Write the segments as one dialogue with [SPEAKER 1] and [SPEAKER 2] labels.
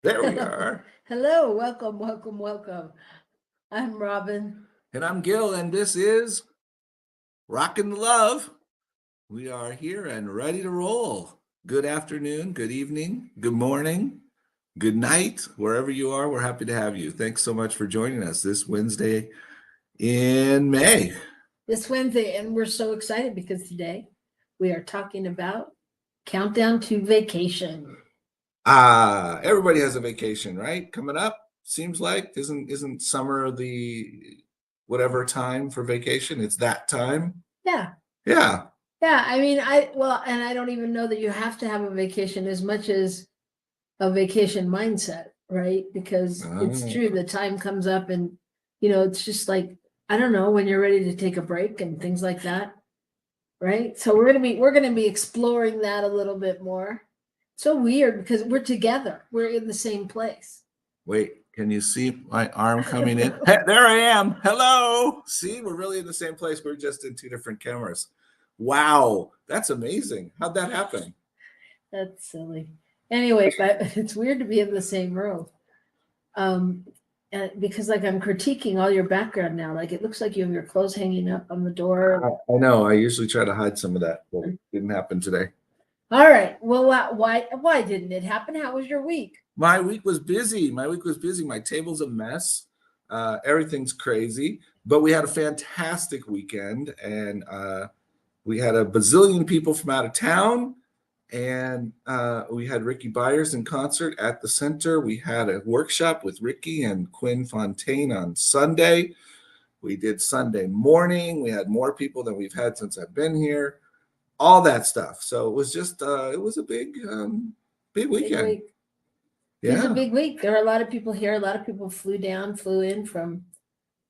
[SPEAKER 1] There we are.
[SPEAKER 2] Hello, welcome, welcome, welcome. I'm Robyn.
[SPEAKER 1] And I'm Gil, and this is Rockin the Love. We are here and ready to roll. Good afternoon, good evening, good morning, good night, wherever you are. We're happy to have you. Thanks so much for joining us this Wednesday in May.
[SPEAKER 2] This Wednesday, and we're so excited because today we are talking about countdown to vacation.
[SPEAKER 1] Everybody has a vacation, right? Coming up. Seems like isn't summer the whatever time for vacation? It's that time.
[SPEAKER 2] Yeah.
[SPEAKER 1] Yeah.
[SPEAKER 2] Yeah. I mean, and I don't even know that you have to have a vacation as much as a vacation mindset, right? Because it's true, the time comes up and, it's just like, I don't know, when you're ready to take a break and things like that. Right. So we're going to be exploring that a little bit more. So weird because we're together. We're in the same place.
[SPEAKER 1] Wait, can you see my arm coming in? Hey, there I am. Hello. See, we're really in the same place. We're just in two different cameras. Wow, that's amazing. How'd that happen?
[SPEAKER 2] That's silly. Anyway, but it's weird to be in the same room. Because like I'm critiquing all your background now. Like it looks like you have your clothes hanging up on the door.
[SPEAKER 1] I know. I usually try to hide some of that, but it didn't happen today.
[SPEAKER 2] All right. Well, why didn't it happen? How was your week?
[SPEAKER 1] My week was busy. My table's a mess. Everything's crazy, but we had a fantastic weekend, and we had a bazillion people from out of town, and we had Ricky Byers in concert at the center. We had a workshop with Ricky and Quinn Fontaine on Sunday. We did Sunday morning. We had more people than we've had since I've been here. All that stuff. So it was just it was a big weekend.
[SPEAKER 2] Big week.
[SPEAKER 1] Yeah.
[SPEAKER 2] It was a big week. There are a lot of people here. A lot of people flew in from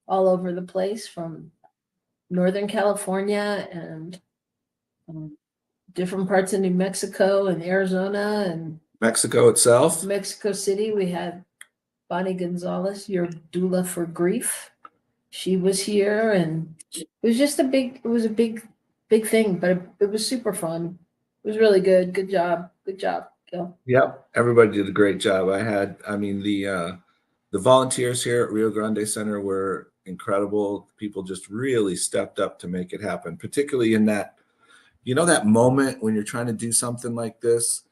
[SPEAKER 2] all over the place, from Northern California and different parts of New Mexico and Arizona and
[SPEAKER 1] Mexico itself.
[SPEAKER 2] Mexico City. We had Bonnie Gonzalez, your doula for grief. She was here, and it was just a big thing, but it was super fun. It was really good. Good job, Gil.
[SPEAKER 1] Yep, everybody did a great job. The volunteers here at Rio Grande Center were incredible. People just really stepped up to make it happen, particularly in that, that moment when you're trying to do something like this,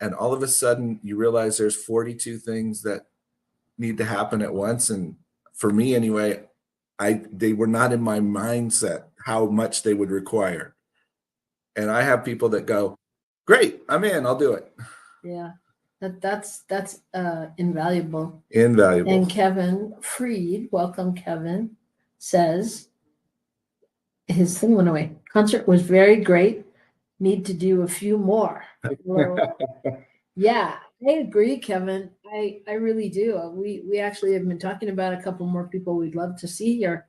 [SPEAKER 1] and all of a sudden you realize there's 42 things that need to happen at once. And for me anyway, they were not in my mindset how much they would require. And I have people that go, great, I'm in, I'll do it.
[SPEAKER 2] Yeah, that's invaluable.
[SPEAKER 1] Invaluable.
[SPEAKER 2] And Kevin Freed, welcome Kevin, says his thing went away. Concert was very great. Need to do a few more. Yeah, I agree, Kevin. I really do. We actually have been talking about a couple more people we'd love to see here.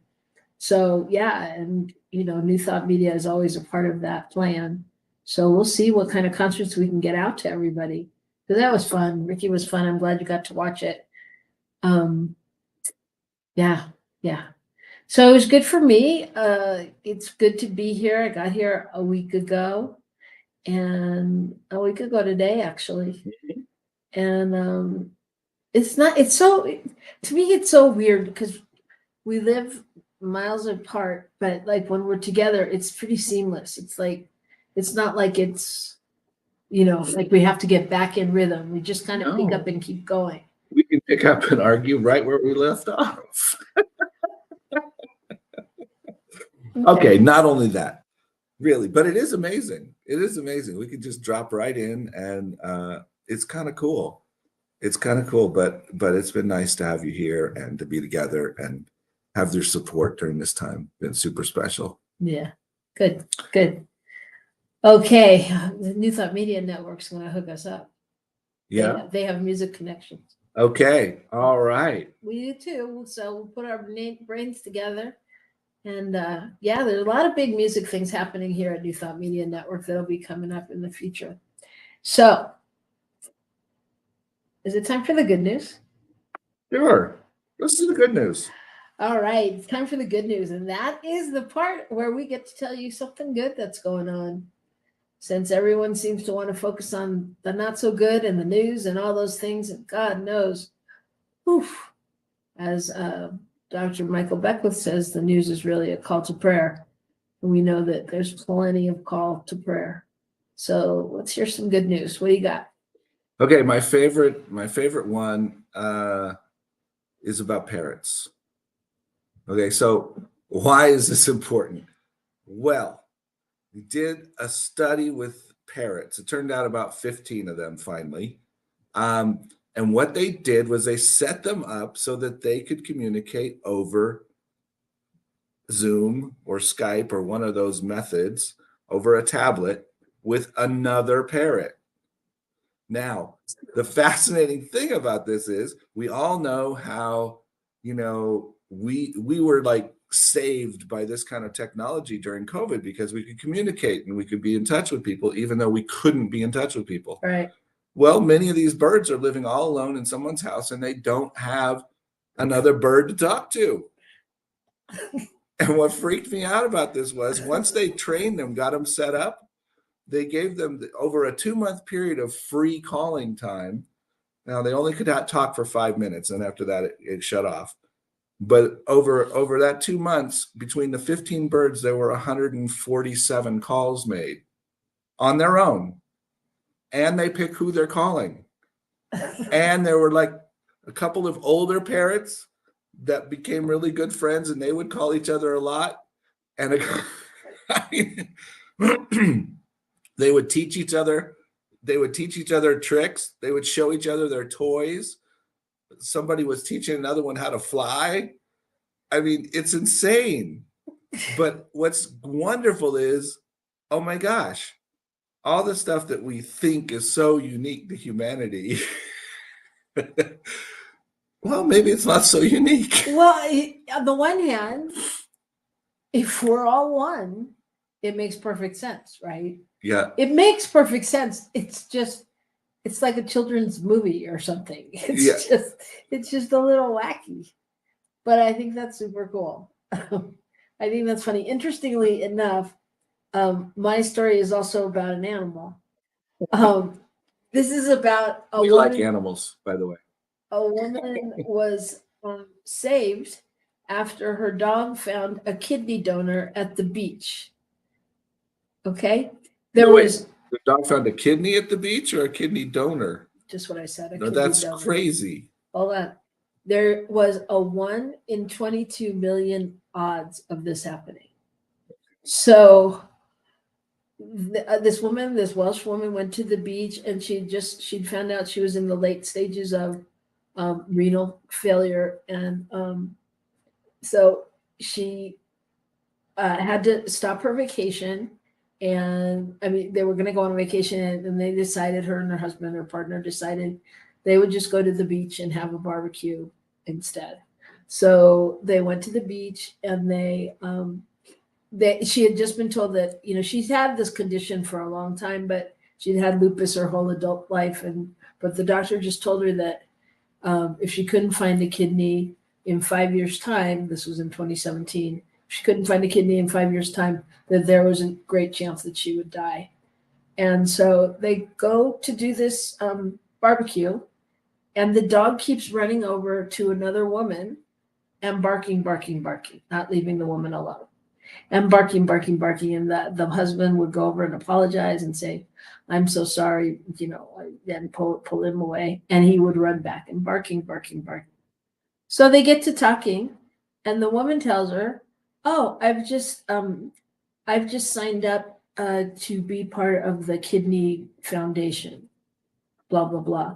[SPEAKER 2] So yeah, and New Thought Media is always a part of that plan. So we'll see what kind of concerts we can get out to everybody. Because that was fun. Ricky was fun. I'm glad you got to watch it. Yeah. So it was good for me. It's good to be here. I got here a week ago today, actually. And to me, it's so weird because we live miles apart, but like when we're together, it's pretty seamless. It's not like it's, like we have to get back in rhythm. We just kind of pick up and keep going.
[SPEAKER 1] We can pick up and argue right where we left off. Okay, not only that, really, but it is amazing. It is amazing. We could just drop right in, and it's kind of cool. It's kind of cool, but it's been nice to have you here and to be together and have their support during this time. Been super special.
[SPEAKER 2] Yeah, good. Okay, the New Thought Media Network's going to hook us up.
[SPEAKER 1] Yeah,
[SPEAKER 2] they have music connections.
[SPEAKER 1] Okay, all right.
[SPEAKER 2] We do too. So we'll put our brains together. And yeah, there's a lot of big music things happening here at New Thought Media Network that'll be coming up in the future. So, is it time for the good news?
[SPEAKER 1] Sure. Let's do the good news.
[SPEAKER 2] All right, it's time for the good news. And that is the part where we get to tell you something good that's going on. since everyone seems to want to focus on the not so good and the news and all those things, and God knows, oof, as Dr. Michael Beckwith says, the news is really a call to prayer. And we know that there's plenty of call to prayer. So let's hear some good news. What do you got?
[SPEAKER 1] Okay, my favorite one is about parrots. Okay, so why is this important? Well, we did a study with parrots. It turned out about 15 of them finally. And what they did was they set them up so that they could communicate over Zoom or Skype or one of those methods over a tablet with another parrot. Now, the fascinating thing about this is we all know how, we were like saved by this kind of technology during COVID because we could communicate and we could be in touch with people, even though we couldn't be in touch with people.
[SPEAKER 2] Right.
[SPEAKER 1] Well, many of these birds are living all alone in someone's house and they don't have another bird to talk to. And what freaked me out about this was once they trained them, got them set up, they gave them over a 2-month period of free calling time. Now they only could talk for 5 minutes, and after that it shut off. But over that 2 months, between the 15 birds, there were 147 calls made on their own, and they pick who they're calling. And there were like a couple of older parrots that became really good friends, and they would call each other a lot. And they would teach each other. They would teach each other tricks. They would show each other their toys. Somebody was teaching another one how to fly. I mean, it's insane. But what's wonderful is, oh my gosh, all the stuff that we think is so unique to humanity. Well, maybe it's not so unique.
[SPEAKER 2] Well, on the one hand, if we're all one, it makes perfect sense, right?
[SPEAKER 1] Yeah.
[SPEAKER 2] It makes perfect sense. It's like a children's movie or something. It's just a little wacky. But I think that's super cool. I think that's funny. Interestingly enough, my story is also about an animal. This is about
[SPEAKER 1] we woman, like animals, by the way.
[SPEAKER 2] A woman was saved after her dog found a kidney donor at the beach. Okay,
[SPEAKER 1] the dog found a kidney at the beach or a kidney donor?
[SPEAKER 2] Just what I said.
[SPEAKER 1] No, that's donor. Crazy.
[SPEAKER 2] Hold on. There was a 1 in 22 million odds of this happening. So this Welsh woman went to the beach, and she'd found out she was in the late stages of renal failure, and so she had to stop her vacation. And I mean, they were going to go on a vacation, and they decided, her and her husband, her partner decided they would just go to the beach and have a barbecue instead. So they went to the beach, and she had just been told that, she's had this condition for a long time, but she'd had lupus her whole adult life. But the doctor just told her that if she couldn't find a kidney in 5 years' time, this was in 2017, if she couldn't find a kidney in 5 years' time, that there was a great chance that she would die. And so they go to do this barbecue, and the dog keeps running over to another woman and barking, not leaving the woman alone. And barking. And the husband would go over and apologize and say, "I'm so sorry," then pull him away. And he would run back and barking. So they get to talking, and the woman tells her, "Oh, I've just signed up to be part of the kidney foundation, blah, blah, blah."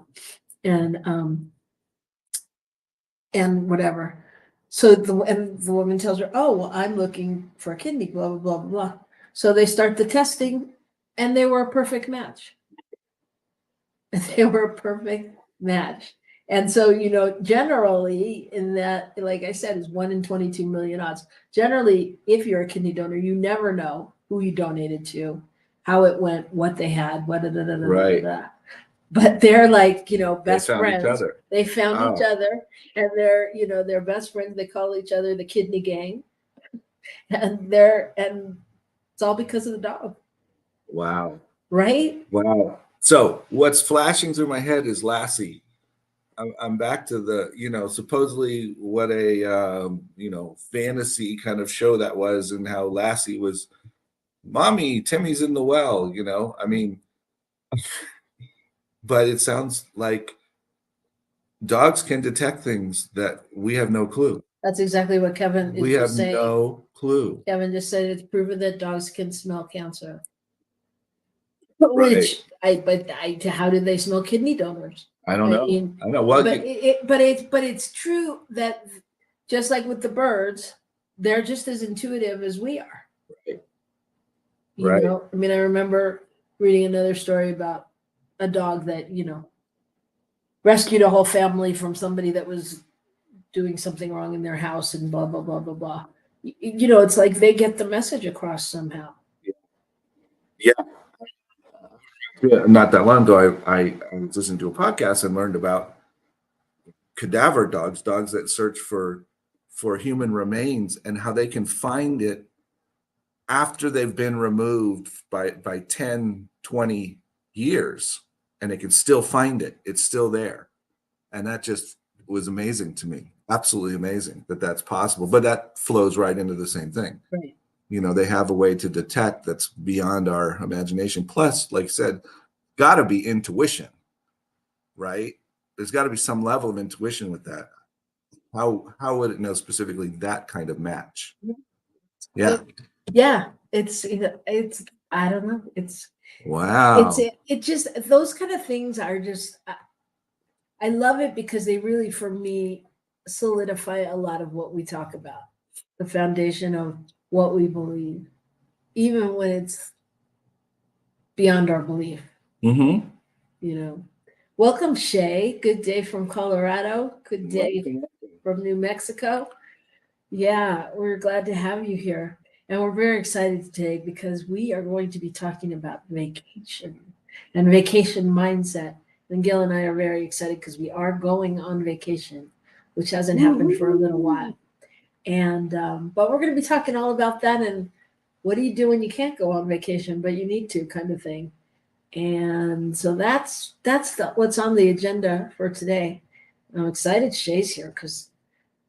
[SPEAKER 2] And whatever. So the woman tells her, "Oh, well, I'm looking for a kidney, blah, blah, blah, blah." So they start the testing, and they were a perfect match. And so, generally in that, like I said, is 1 in 22 million odds. Generally, if you're a kidney donor, you never know who you donated to, how it went, what they had,
[SPEAKER 1] right.
[SPEAKER 2] But they're like, best friends.
[SPEAKER 1] They
[SPEAKER 2] found each other, and they're best friends. They call each other the kidney gang, and it's all because of the dog.
[SPEAKER 1] Wow.
[SPEAKER 2] right?
[SPEAKER 1] Wow. So what's flashing through my head is Lassie. I'm back to the, supposedly what a, fantasy kind of show that was, and how Lassie was, Mommy, Timmy's in the well, I mean, but it sounds like dogs can detect things that we have no clue.
[SPEAKER 2] That's exactly what Kevin is
[SPEAKER 1] We have
[SPEAKER 2] just saying.
[SPEAKER 1] no clue.
[SPEAKER 2] Kevin just said it's proven that dogs can smell cancer.
[SPEAKER 1] Right.
[SPEAKER 2] Which how do they smell kidney donors?
[SPEAKER 1] I don't know.
[SPEAKER 2] mean,
[SPEAKER 1] I don't know. Well,
[SPEAKER 2] but it's true that just like with the birds, they're just as intuitive as we are.
[SPEAKER 1] Right.
[SPEAKER 2] You
[SPEAKER 1] Right.
[SPEAKER 2] know, I mean, I remember reading another story about a dog that, rescued a whole family from somebody that was doing something wrong in their house and blah, blah, blah, blah, blah. It's like they get the message across somehow.
[SPEAKER 1] Yeah. Not that long ago, I was listening to a podcast and learned about cadaver dogs that search for human remains, and how they can find it after they've been removed by 10, 20 years, and they can still find it. It's still there. And that just was amazing to me. Absolutely amazing that that's possible. But that flows right into the same thing.
[SPEAKER 2] Right.
[SPEAKER 1] They have a way to detect that's beyond our imagination. Plus, like I said, got to be intuition, right? There's got to be some level of intuition with that. How would it know specifically that kind of match? Yeah.
[SPEAKER 2] Yeah. It's I don't know.
[SPEAKER 1] Wow.
[SPEAKER 2] It just, those kind of things are just, I love it because they really, for me, solidify a lot of what we talk about, the foundation of what we believe, even when it's beyond our belief.
[SPEAKER 1] Mm-hmm.
[SPEAKER 2] Welcome, Shay. Good day from Colorado. Good day from New Mexico. Yeah, we're glad to have you here. And we're very excited today because we are going to be talking about vacation and vacation mindset. And Gil and I are very excited because we are going on vacation, which hasn't happened for a little while. And but we're going to be talking all about that and what do you do when you can't go on vacation, but you need to, kind of thing. And so that's what's on the agenda for today. I'm excited Shay's here because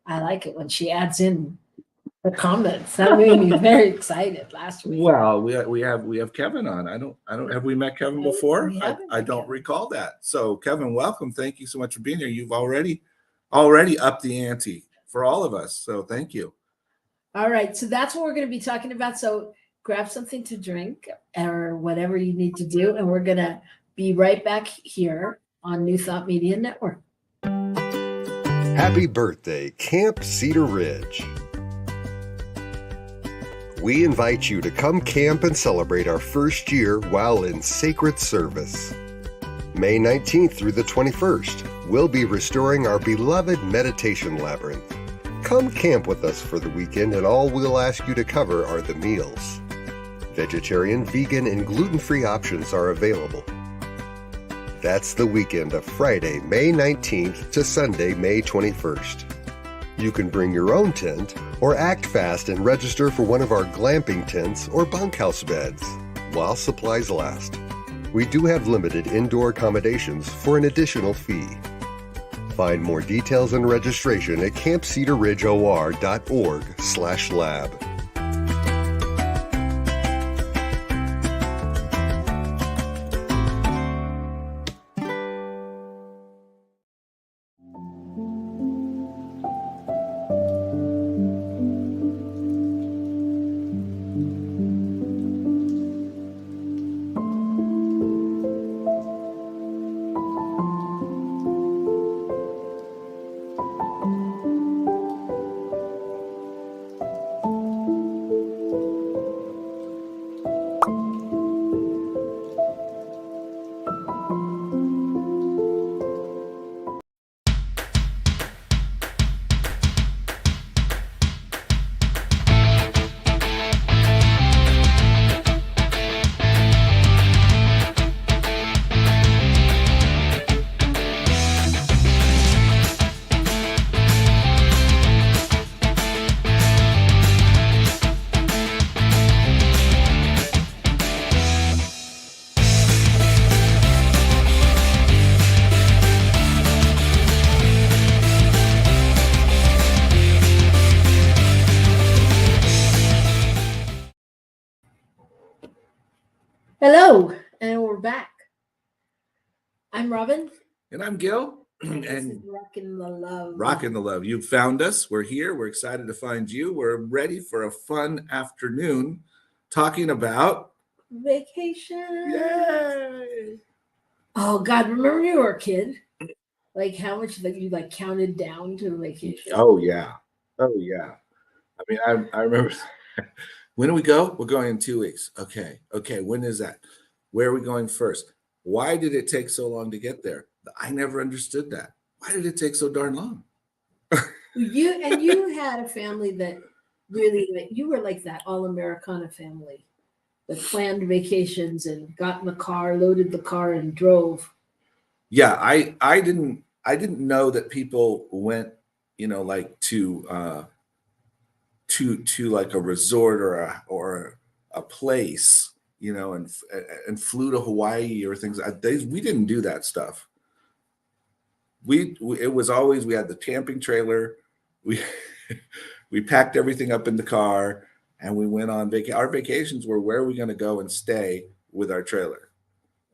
[SPEAKER 2] I like it when she adds in the comments. That made me very excited last week.
[SPEAKER 1] Well, we have Kevin on. I don't have we met Kevin before? I don't
[SPEAKER 2] Kevin.
[SPEAKER 1] recall that. So Kevin, welcome. Thank you so much for being here. You've already upped the ante for all of us. So thank you.
[SPEAKER 2] All right. So that's what we're going to be talking about. So grab something to drink or whatever you need to do. And we're going to be right back here on New Thought Media Network.
[SPEAKER 3] Happy birthday, Camp Cedar Ridge. We invite you to come camp and celebrate our first year while in sacred service. May 19th through the 21st, we'll be restoring our beloved meditation labyrinth. Come camp with us for the weekend, and all we'll ask you to cover are the meals. Vegetarian, vegan, and gluten-free options are available. That's the weekend of Friday, May 19th to Sunday, May 21st. You can bring your own tent or act fast and register for one of our glamping tents or bunkhouse beds while supplies last. We do have limited indoor accommodations for an additional fee. Find more details and registration at campcedarridgeor.org/lab.
[SPEAKER 2] Hello, and we're back. I'm Robyn.
[SPEAKER 1] And I'm Gil.
[SPEAKER 2] This is
[SPEAKER 1] And
[SPEAKER 2] Rockin the Love.
[SPEAKER 1] Rockin the Love. You found us. We're here. We're excited to find you. We're ready for a fun afternoon talking about
[SPEAKER 2] Vacation.
[SPEAKER 1] yay.
[SPEAKER 2] Oh God, remember when you were a kid? Like how much that you like counted down to the vacation?
[SPEAKER 1] Oh yeah. Oh yeah. I mean, I remember when do we go? We're going in 2 weeks. Okay. Okay. When is that? Where are we going first? Why did it take so long to get there? I never understood that. Why did it take so darn long?
[SPEAKER 2] You had a family that really like you were like that all Americana family that planned vacations and got in the car, loaded the car, and drove.
[SPEAKER 1] Yeah, I didn't know that people went, like to like a resort or a place, and flew to Hawaii or things. We didn't do that stuff. It was always we had the camping trailer. We we packed everything up in the car and we went on vacation. Our vacations were where are we going to go and stay with our trailer,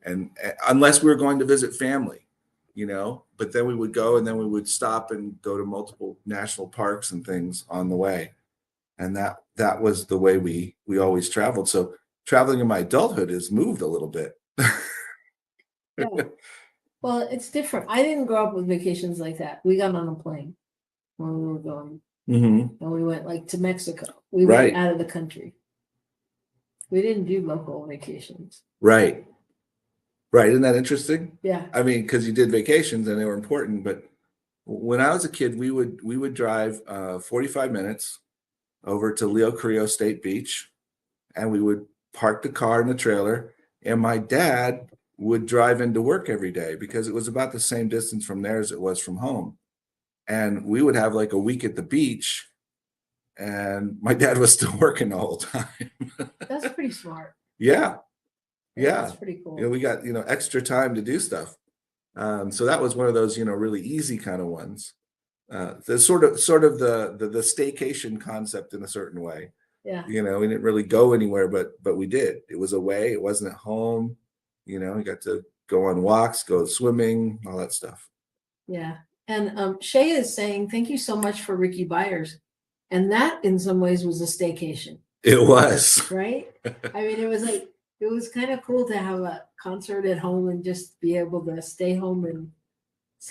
[SPEAKER 1] and unless we were going to visit family, but then we would go and then we would stop and go to multiple national parks and things on the way, and that was the way we always traveled. So traveling in my adulthood has moved a little bit.
[SPEAKER 2] Yeah. Well, it's different. I didn't grow up with vacations like that. We got on a plane when we were going,
[SPEAKER 1] Mm-hmm.
[SPEAKER 2] and we went like to Mexico. We
[SPEAKER 1] Right.
[SPEAKER 2] went out of the country. We didn't do local vacations.
[SPEAKER 1] Right. Isn't that interesting?
[SPEAKER 2] Yeah.
[SPEAKER 1] I mean, because you did vacations and they were important, but when I was a kid, we would drive 45 minutes over to Leo Carrillo State Beach, and we would park the car in the trailer, and my dad would drive into work every day because it was about the same distance from there as it was from home. And we would have like a week at the beach, and my dad was still working the whole time.
[SPEAKER 2] That's pretty smart.
[SPEAKER 1] Yeah.
[SPEAKER 2] That's pretty cool.
[SPEAKER 1] We got, extra time to do stuff. So that was one of those, really easy kind of ones. The sort of the staycation concept in a certain way.
[SPEAKER 2] Yeah.
[SPEAKER 1] We didn't really go anywhere, but we did. It was away. It wasn't at home. We got to go on walks, go swimming, all that stuff.
[SPEAKER 2] Yeah. And Shay is saying, thank you so much for Ricky Byers. And that in some ways was a staycation.
[SPEAKER 1] It was.
[SPEAKER 2] Right? I mean, it was kind of cool to have a concert at home and just be able to stay home and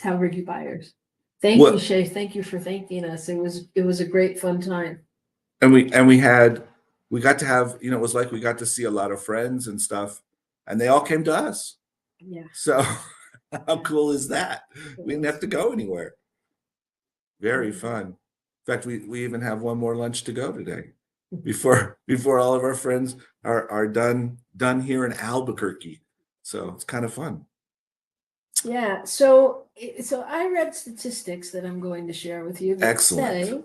[SPEAKER 2] have Ricky Byers. Thank you, Shay. Thank you for thanking us. It was a great fun time.
[SPEAKER 1] And we got to have, it was like we got to see a lot of friends and stuff, and they all came to us.
[SPEAKER 2] Yeah.
[SPEAKER 1] So how cool is that? We didn't have to go anywhere. Very fun. In fact, we even have one more lunch to go today before all of our friends are done here in Albuquerque. So it's kind of fun.
[SPEAKER 2] Yeah. So I read statistics that I'm going to share with you that
[SPEAKER 1] Excellent.
[SPEAKER 2] say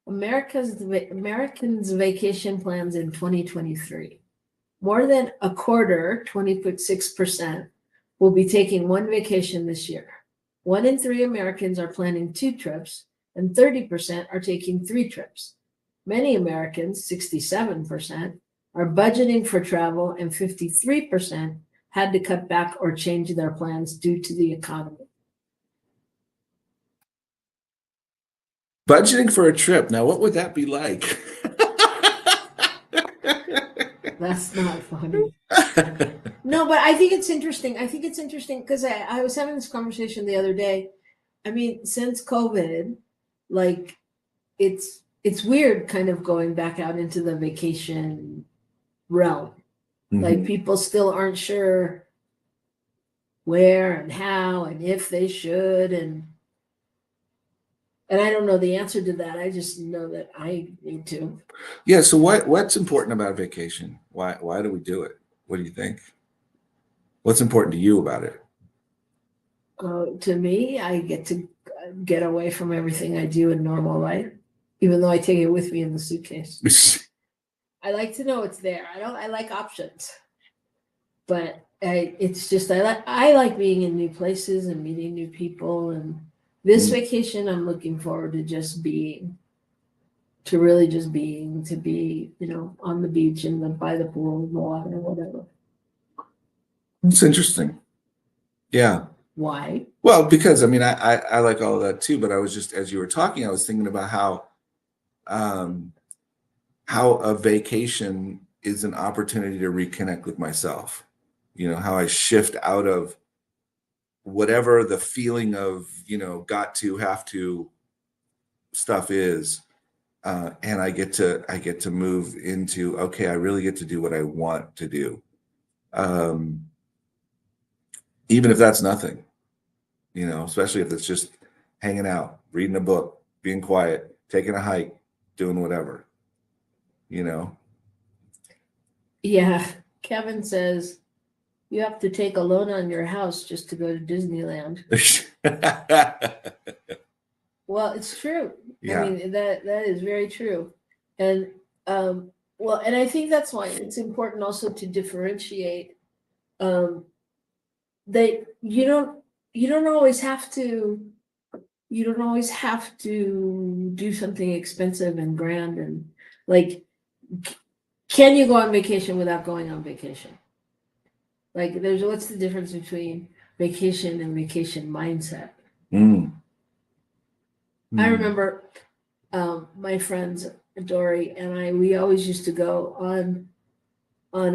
[SPEAKER 2] Americans' vacation plans in 2023. More than a quarter, 20.6%, will be taking one vacation this year. 1 in 3 Americans are planning 2 trips, and 30% are taking 3 trips. Many Americans, 67%, are budgeting for travel, and 53% had to cut back or change their plans due to the economy.
[SPEAKER 1] Budgeting for a trip. Now, what would that be like?
[SPEAKER 2] That's not funny. No, but I think it's interesting. Because I was having this conversation the other day. I mean, since COVID, like it's weird kind of going back out into the vacation realm.
[SPEAKER 1] Mhm.
[SPEAKER 2] Like people still aren't sure where and how and if they should, and I don't know the answer to that. I just know that I need to.
[SPEAKER 1] Yeah. So what's important about vacation? Why do we do it? What do you think? What's important to you about it?
[SPEAKER 2] To me, I get to get away from everything I do in normal life, even though I take it with me in the suitcase. I like to know it's there. I like options, but it's just I like being in new places and meeting new people. And this vacation, I'm looking forward to just being, to really just being, to be, on the beach and by the pool, in the water, whatever.
[SPEAKER 1] It's interesting. Yeah.
[SPEAKER 2] Why?
[SPEAKER 1] Well, because I mean, I like all of that too, but I was just, as you were talking, I was thinking about um, how a vacation is an opportunity to reconnect with myself. You know, how I shift out of whatever the feeling of, got to, have to stuff is, and I get to move into, okay, I really get to do what I want to do, um, even if that's nothing, especially if it's just hanging out, reading a book, being quiet, taking a hike, doing whatever, you know.
[SPEAKER 2] Yeah. Kevin says you have to take a loan on your house just to go to Disneyland. Well, it's true. I
[SPEAKER 1] Yeah.
[SPEAKER 2] mean, that is very true. And well, and I think that's why it's important also to differentiate that you don't always have to do something expensive and grand and like can you go on vacation without going on vacation? Like what's the difference between vacation and vacation mindset?
[SPEAKER 1] Mm.
[SPEAKER 2] I
[SPEAKER 1] Mm.
[SPEAKER 2] remember my friends Dory and we always used to go on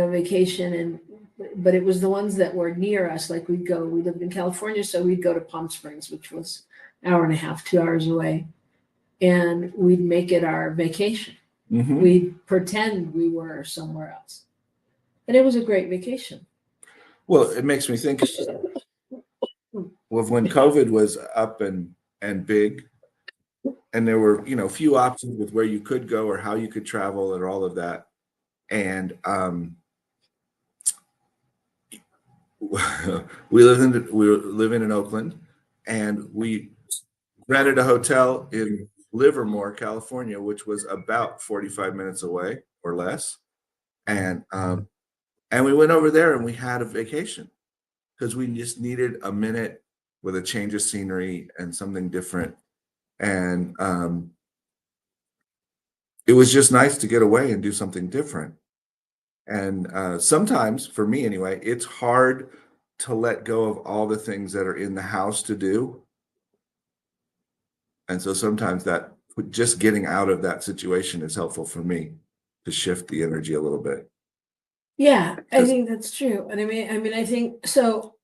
[SPEAKER 2] a vacation but it was the ones that were near us. Like we lived in California, so we'd go to Palm Springs, which was an hour and a half, 2 hours away, and we'd make it our vacation.
[SPEAKER 1] Mhm.
[SPEAKER 2] We'd pretend we were somewhere else, and it was a great vacation.
[SPEAKER 1] Well, it makes me think of when COVID was up and big, and there were, few options with where you could go or how you could travel or all of that. And we were living in Oakland, and we rented a hotel in Livermore, California, which was about 45 minutes away or less. And we went over there and we had a vacation because we just needed a minute with a change of scenery and something different. And it was just nice to get away and do something different. And sometimes, for me anyway, it's hard to let go of all the things that are in the house to do. And so sometimes that just getting out of that situation is helpful for me to shift the energy a little bit.
[SPEAKER 2] Yeah, I think that's true. And I mean, I think so.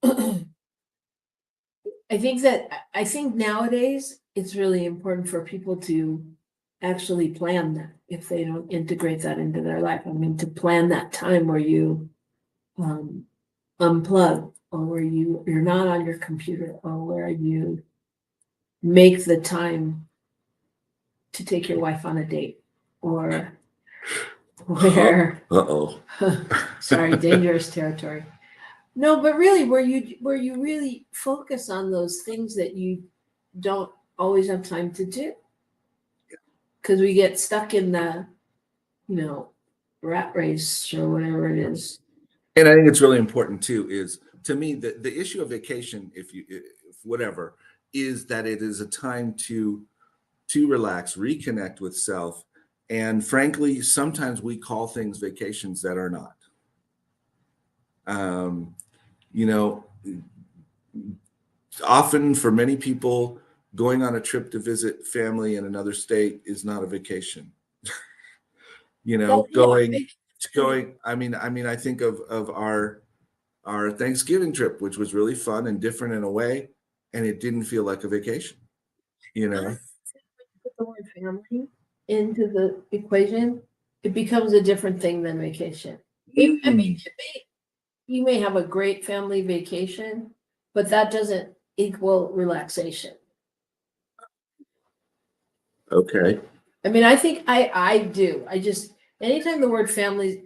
[SPEAKER 2] I think nowadays it's really important for people to actually plan that if they don't integrate that into their life. I mean, to plan that time where you unplug or where you're not on your computer or where you make the time to take your wife on a date or where
[SPEAKER 1] Uh-oh.
[SPEAKER 2] sorry, dangerous territory. No, but really where you really focus on those things that you don't always have time to do. Because we get stuck in the, rat race or whatever it is.
[SPEAKER 1] And I think it's really important too, is to me the issue of vacation, if whatever, is that it is a time to relax, reconnect with self. And frankly, sometimes we call things vacations that are not. You know, often for many people, going on a trip to visit family in another state is not a vacation.
[SPEAKER 2] Well,
[SPEAKER 1] going. I mean, I think of our Thanksgiving trip, which was really fun and different in a way, and it didn't feel like a vacation.
[SPEAKER 2] Put the word family into the equation, it becomes a different thing than vacation. I mean, you may have a great family vacation, but that doesn't equal relaxation.
[SPEAKER 1] Okay.
[SPEAKER 2] I mean, I think I do. I just anytime the word family,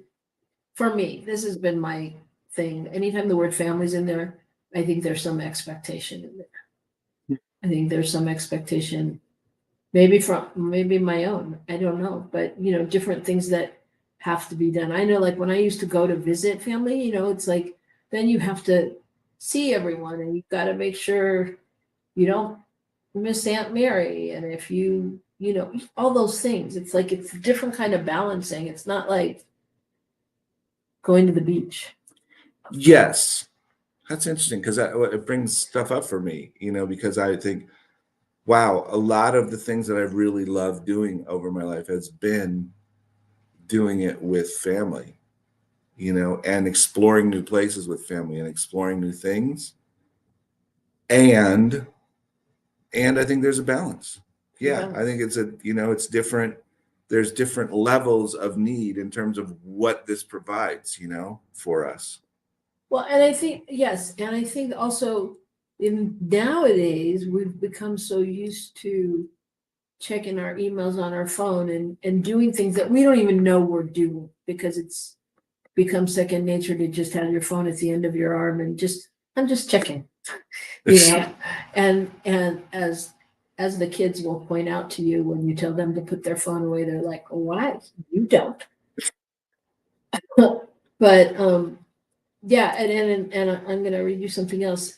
[SPEAKER 2] for me, this has been my thing. Anytime the word family's in there, I think there's some expectation in there. I think there's some expectation, maybe my own. I don't know, but different things that have to be done. I know, like when I used to go to visit family, it's like then you have to see everyone, and you've got to make sure you don't miss Aunt Mary, and if all those things. It's like it's a different kind of balancing. It's not like going to the beach.
[SPEAKER 1] Yes. That's interesting because it brings stuff up for me, because I think, wow, a lot of the things that I've really loved doing over my life has been doing it with family, and exploring new places with family and exploring new things. And I think there's a balance. Yeah,
[SPEAKER 2] Yeah.
[SPEAKER 1] I think it's different. There's different levels of need in terms of what this provides, for us.
[SPEAKER 2] Well, and I think, yes, and I think also in nowadays, we've become so used to checking our emails on our phone and doing things that we don't even know we're doing because it's become second nature to just have your phone at the end of your arm and I'm just checking, and as the kids will point out to you when you tell them to put their phone away, they're like, oh, why? You don't. But yeah, and I'm gonna read you something else.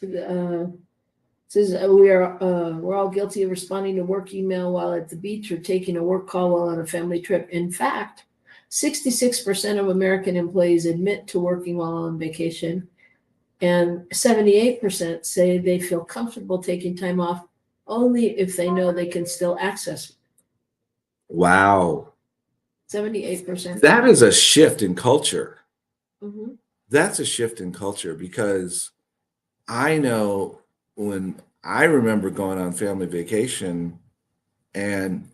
[SPEAKER 2] Says we're all guilty of responding to work email while at the beach or taking a work call while on a family trip. In fact, 66% of American employees admit to working while on vacation, and 78% say they feel comfortable taking time off only if they know they can still access it.
[SPEAKER 1] Wow.
[SPEAKER 2] 78%.
[SPEAKER 1] That is a shift in culture.
[SPEAKER 2] Mhm.
[SPEAKER 1] That's a shift in culture because I know when I remember going on family vacation and,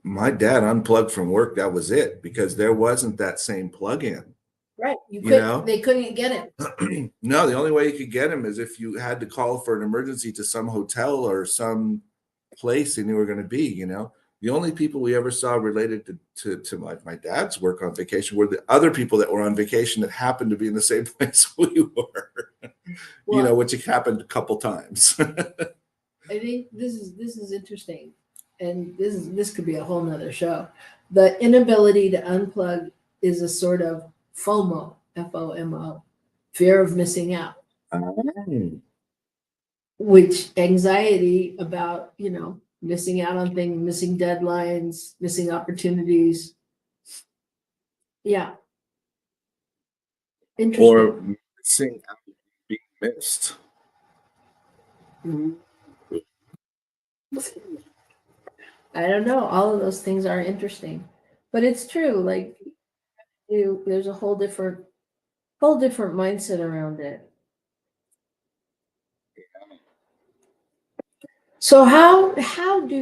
[SPEAKER 1] my dad unplugged from work, that was it because there wasn't that same plug-in,
[SPEAKER 2] Right. They couldn't get it.
[SPEAKER 1] No, the only way you could get him is if you had to call for an emergency to some hotel or some place they knew were going to be, The only people we ever saw related to my dad's work on vacation were the other people that were on vacation that happened to be in the same place we were,
[SPEAKER 2] Well,
[SPEAKER 1] which happened a couple times.
[SPEAKER 2] I think this is interesting, and this could be a whole nother show. The inability to unplug is a sort of FOMO, FOMO, fear of missing out, which anxiety about missing out on things, missing deadlines, missing opportunities. Yeah, interesting.
[SPEAKER 1] Or missing out being missed.
[SPEAKER 2] Mhm. I don't know. All of those things are interesting, but it's true. Like there's a whole different mindset around it. So how do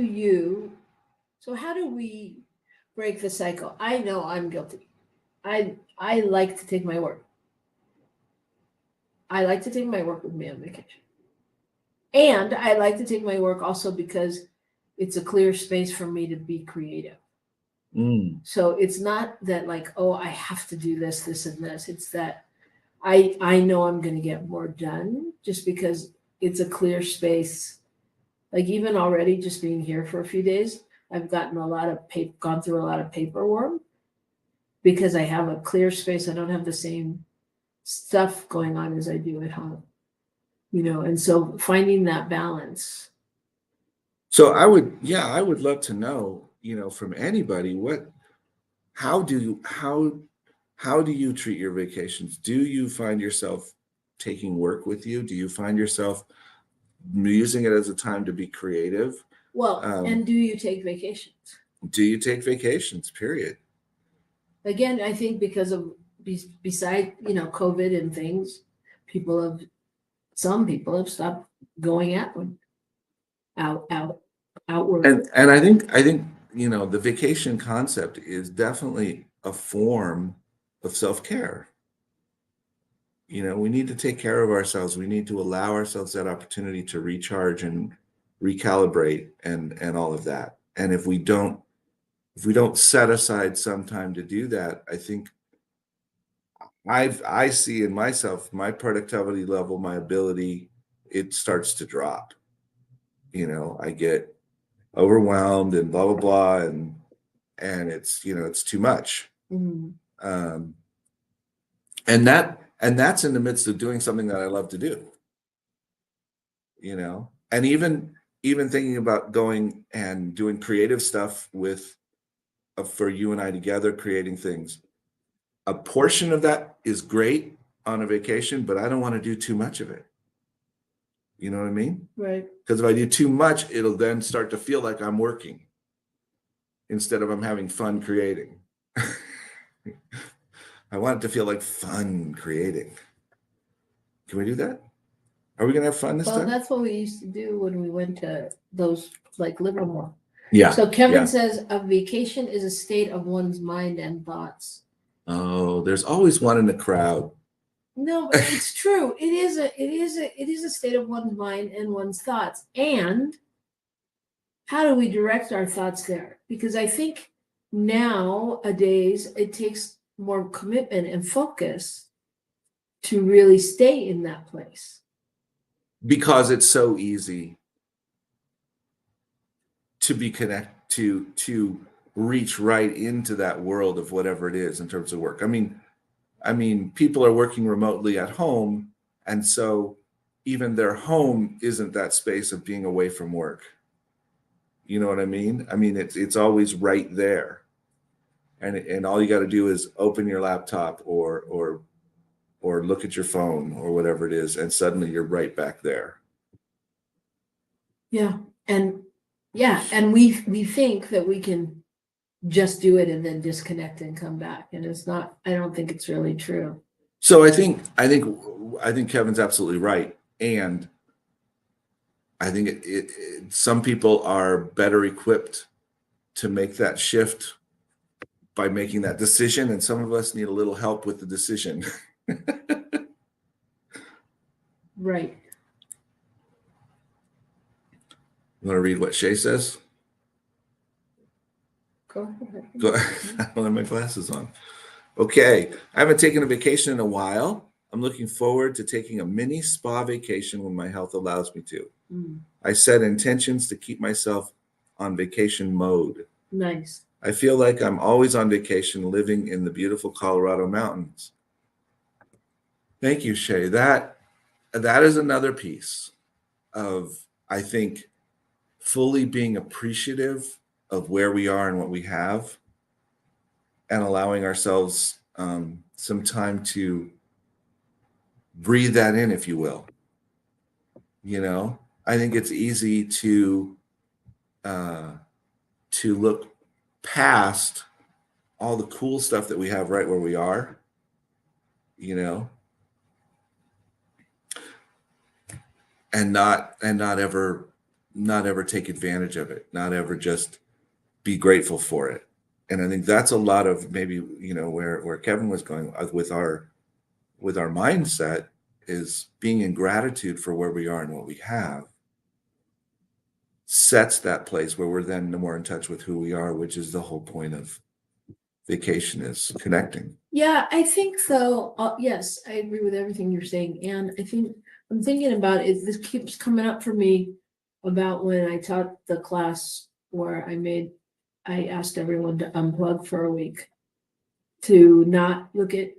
[SPEAKER 2] we break the cycle? I know I'm guilty. I like to take my work. I like to take my work with me on vacation. And I like to take my work also because it's a clear space for me to be creative. So it's not that like, oh, I have to do this, this, and this. It's that I know I'm going to get more done just because it's a clear space. Like even already just being here for a few days, I've gotten gone through a lot of paperwork because I have a clear space. I don't have the same stuff going on as I do at home, and so finding that balance.
[SPEAKER 1] So I would love to know, from anybody, how do you treat your vacations? Do you find yourself taking work with you? Do you find yourself using it as a time to be creative?
[SPEAKER 2] Well, and do you take vacations?
[SPEAKER 1] Do you take vacations, period?
[SPEAKER 2] Again, I think because of beside, COVID and things, some people have stopped going outward.
[SPEAKER 1] And I think the vacation concept is definitely a form of self-care. We need to take care of ourselves. We need to allow ourselves that opportunity to recharge and recalibrate and all of that. And if we don't set aside some time to do that, I think I see in myself, my productivity level, my ability, it starts to drop. I get overwhelmed and blah, blah, blah. And it's, it's too much.
[SPEAKER 2] Mhm.
[SPEAKER 1] And that's in the midst of doing something that I love to do, and even thinking about going and doing creative stuff for you and I together, creating things. A portion of that is great. on a vacation, but I don't want to do too much of it. You know what I mean?
[SPEAKER 2] Right.
[SPEAKER 1] Because if I do too much, it'll then start to feel like I'm working instead of I'm having fun creating. I want it to feel like fun creating. Can we do that? Are we going to have fun this
[SPEAKER 2] Well,
[SPEAKER 1] time?
[SPEAKER 2] that's what we used to do when we went to those like Livermore.
[SPEAKER 1] Yeah.
[SPEAKER 2] So Kevin
[SPEAKER 1] yeah.
[SPEAKER 2] says a vacation is a state of one's mind and thoughts.
[SPEAKER 1] Oh, there's always one in the crowd.
[SPEAKER 2] No, but it's true. It is a state of one's mind and one's thoughts. And how do we direct our thoughts there? Because I think nowadays it takes more commitment and focus to really stay in that place.
[SPEAKER 1] Because it's so easy to be connected to reach right into that world of whatever it is in terms of work. I mean, people are working remotely at home, and so even their home isn't that space of being away from work. You know what I mean? I mean, it's always right there, and all you got to do is open your laptop or look at your phone or whatever it is, and suddenly you're right back there.
[SPEAKER 2] Yeah, and we think that we can just do it and then disconnect and come back, and it's not. I don't think it's really true.
[SPEAKER 1] So I think Kevin's absolutely right, and I think some people are better equipped to make that shift by making that decision, and some of us need a little help with the decision.
[SPEAKER 2] Right.
[SPEAKER 1] You want to read what Shay says?
[SPEAKER 2] Go ahead.
[SPEAKER 1] Go. I don't have my glasses on. Okay, I haven't taken a vacation in a while. I'm looking forward to taking a mini spa vacation when my health allows me to. I set intentions to keep myself on vacation mode.
[SPEAKER 2] Nice.
[SPEAKER 1] I feel like I'm always on vacation living in the beautiful Colorado mountains. Thank you, Shay. That is another piece of, I think, fully being appreciative of where we are and what we have, and allowing ourselves some time to breathe that in, if you will. You know, I think it's easy to look past all the cool stuff that we have right where we are, you know, and not ever take advantage of it, not ever just be grateful for it. And I think that's a lot of maybe, you know, where Kevin was going with our mindset, is being in gratitude for where we are and what we have sets that place where we're then more in touch with who we are, which is the whole point of vacation, is connecting.
[SPEAKER 2] Yeah, I think so. Yes, I agree with everything you're saying. And I think I'm thinking about it. This keeps coming up for me about when I taught the class where I asked everyone to unplug for a week, to not look at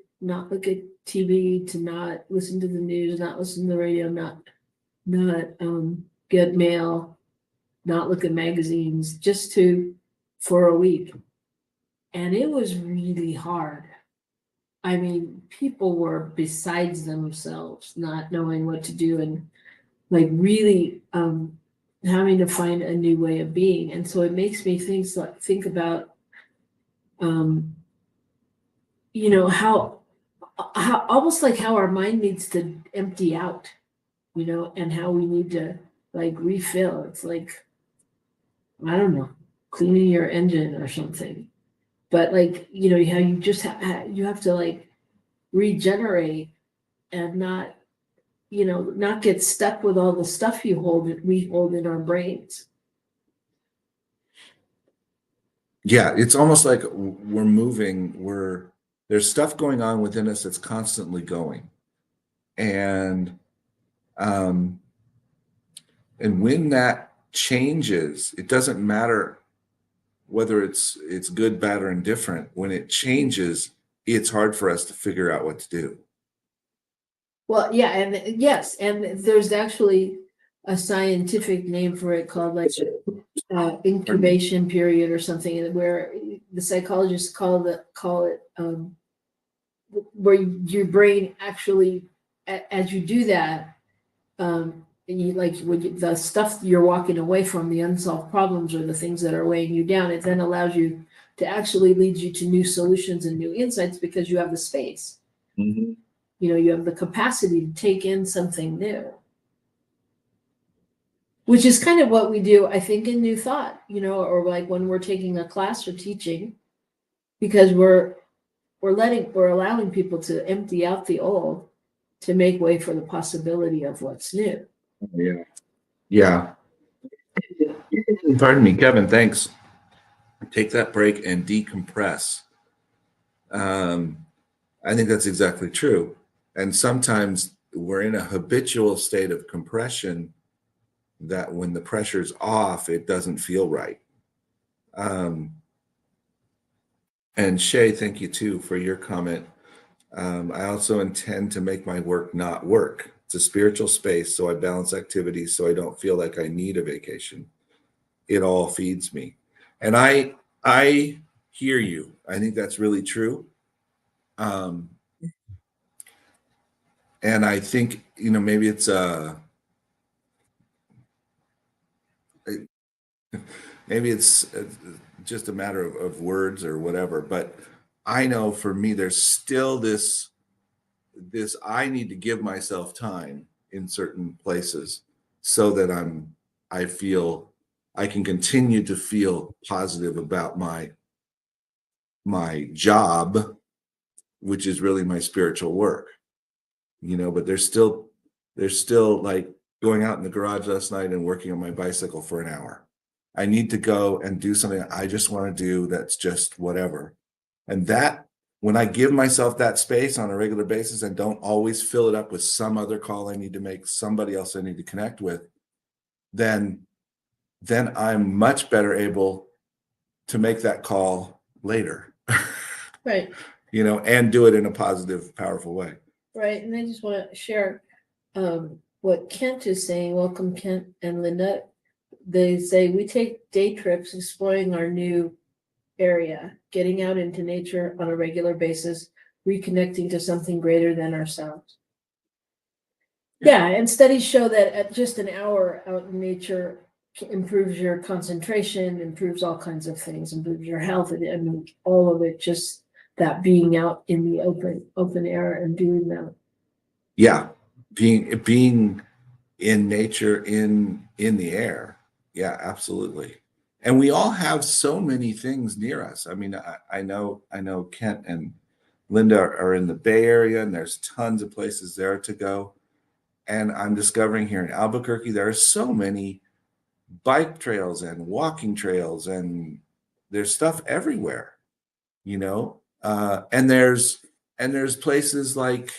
[SPEAKER 2] TV, to not listen to the news, not listen to the radio, not get mail, not look at magazines, just for a week. And it was really hard. I mean, people were besides themselves, not knowing what to do, and like really having to find a new way of being. And so it makes me think about you know, how almost like how our mind needs to empty out, you know, and how we need to like refill. It's like, I don't know, cleaning your engine or something. But like, you know, how you just you have to like regenerate and not, you know, not get stuck with all the stuff we hold in our brains.
[SPEAKER 1] Yeah, it's almost like we're moving, there's stuff going on within us that's constantly going. And when that changes, it doesn't matter whether it's good, bad, or indifferent. When it changes, it's hard for us to figure out what to do.
[SPEAKER 2] Well, yeah, and yes, and there's actually a scientific name for it called like incubation period or something, where the psychologists call it where your brain actually, as you do that, and you like the stuff you're walking away from, the unsolved problems or the things that are weighing you down, it then allows you to actually lead you to new solutions and new insights because you have the space.
[SPEAKER 1] Mm-hmm.
[SPEAKER 2] You have the capacity to take in something new, which is kind of what we do, I think, in New Thought, or like when we're taking a class or teaching, because we're allowing people to empty out the old to make way for the possibility of what's new.
[SPEAKER 1] Yeah. Yeah. Pardon me, Kevin. Thanks. Take that break and decompress. I think that's exactly true. And sometimes we're in a habitual state of compression that when the pressure's off, it doesn't feel right. And Shay, thank you too for your comment. I also intend to make my work not work. It's a spiritual space, so I balance activities so I don't feel like I need a vacation. It all feeds me. And I hear you. I think that's really true. And I think, maybe it's just a matter of words or whatever, but I know for me, there's still this I need to give myself time in certain places so that I feel I can continue to feel positive about my job, which is really my spiritual work, but there's still like going out in the garage last night and working on my bicycle for an hour. I need to go and do something I just want to do that's just whatever. And that, when I give myself that space on a regular basis and don't always fill it up with some other call I need to make, somebody else I need to connect with, then I'm much better able to make that call later.
[SPEAKER 2] Right.
[SPEAKER 1] And do it in a positive, powerful way.
[SPEAKER 2] Right. And I just want to share what Kent is saying. Welcome, Kent and Linda. They say we take day trips exploring our new area, getting out into nature on a regular basis, reconnecting to something greater than ourselves. Yeah, and studies show that at just an hour out in nature improves your concentration, improves all kinds of things, improves your health, and all of it, just that being out in the open air and doing that.
[SPEAKER 1] Yeah, being in nature, in the air. Yeah, absolutely. And we all have so many things near us. I mean, I know Kent and Linda are in the Bay Area, and there's tons of places there to go. And I'm discovering here in Albuquerque, there are so many bike trails and walking trails, and there's stuff everywhere, and there's places like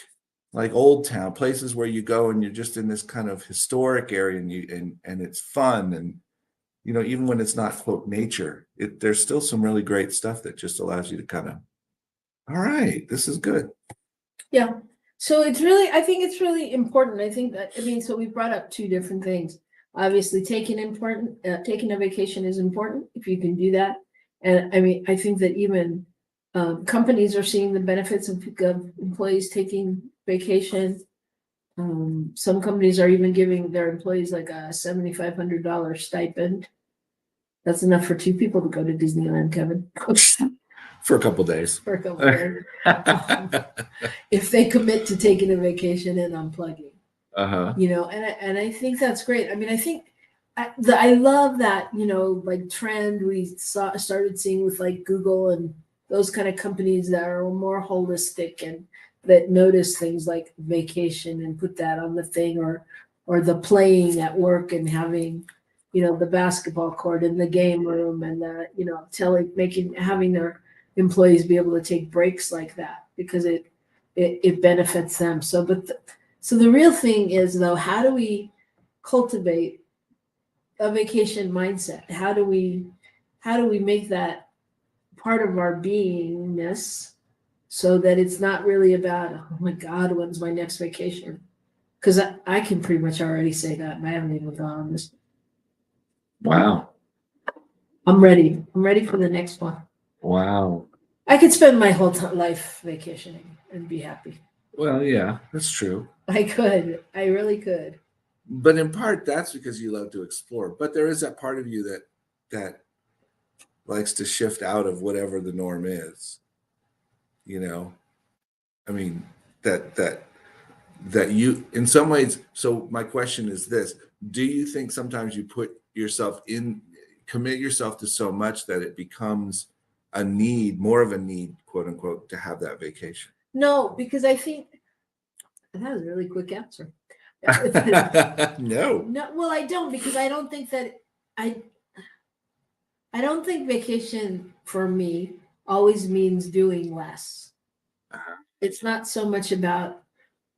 [SPEAKER 1] Old Town, places where you go and you're just in this kind of historic area, and it's fun. And even when it's not quote nature, there's still some really great stuff that just allows you to kind of, all right, this is good.
[SPEAKER 2] Yeah. So I think it's really important. I think that, so we brought up two different things. Obviously, taking a vacation is important if you can do that. And I think that even companies are seeing the benefits of employees taking vacation. Some companies are even giving their employees like a $7,500 stipend. That's enough for two people to go to Disneyland, Kevin.
[SPEAKER 1] For a couple days.
[SPEAKER 2] If they commit to taking a vacation and unplugging.
[SPEAKER 1] Uh-huh.
[SPEAKER 2] And I think that's great. I think I love that, like trend we started seeing with like Google and those kind of companies that are more holistic and that notice things like vacation and put that on the thing, or the playing at work and having, the basketball court in the game room, and having their employees be able to take breaks like that because it benefits them. So the real thing is, though, how do we cultivate a vacation mindset? How do we make that part of our beingness so that it's not really about, oh my God, when's my next vacation? Because I can pretty much already say that, and I haven't even gone on this.
[SPEAKER 1] Wow.
[SPEAKER 2] I'm ready. I'm ready for the next one.
[SPEAKER 1] Wow.
[SPEAKER 2] I could spend my whole life vacationing and be happy.
[SPEAKER 1] Well, yeah, that's true.
[SPEAKER 2] I could. I really could.
[SPEAKER 1] But in part, that's because you love to explore. But there is that part of you that likes to shift out of whatever the norm is. You know, I mean, that you, in some ways. So my question is this: do you think sometimes you commit yourself to so much that it becomes a need, more of a need, quote unquote, to have that vacation?
[SPEAKER 2] No, because I think that was a really quick answer.
[SPEAKER 1] No.
[SPEAKER 2] No, well, I don't, because I don't think that I don't think vacation for me always means doing less. It's not so much about